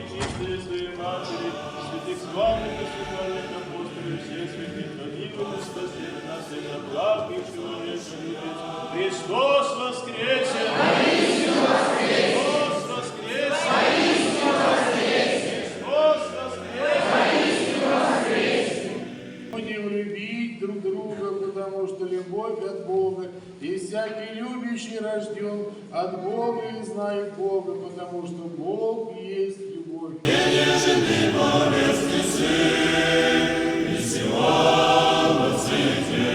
пречистая своей Матери, святых славных и святых апостолов, всех святых владимиров, спаси нас и на благ и человека любит. Христос воскресе! Христос воскресе! Христос воскресе! Будем любить друг друга, потому что любовь от Бога, и всякий любящий рожден от Бога и знает Бога, потому что Бог есть любовь. Нежный божественный Сын, и Сион во цвете,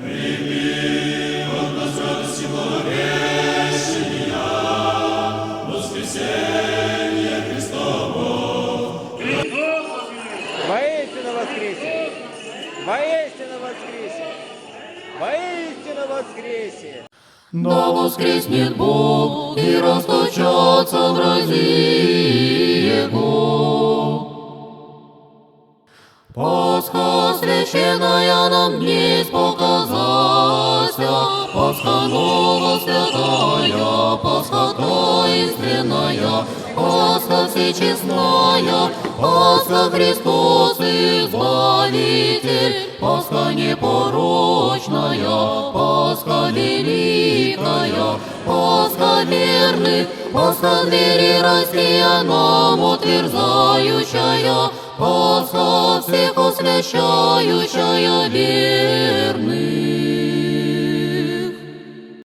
прими от нас радость и благовещения, воскресения Христово. Воистину воскресе! Воистину воскресе! Воистину воскресе! Да воскреснет Бог и расточатся врази Его. Пасха священная нам днесь показася, Пасха нова святая, Пасха таинственная, Пасха всечестная, Пасха Христос Избавитель, Пасха непорочная, Пасха великая, Пасха верных, Пасха двери Россия нам утверзающая, Пасха всех освящающая верных.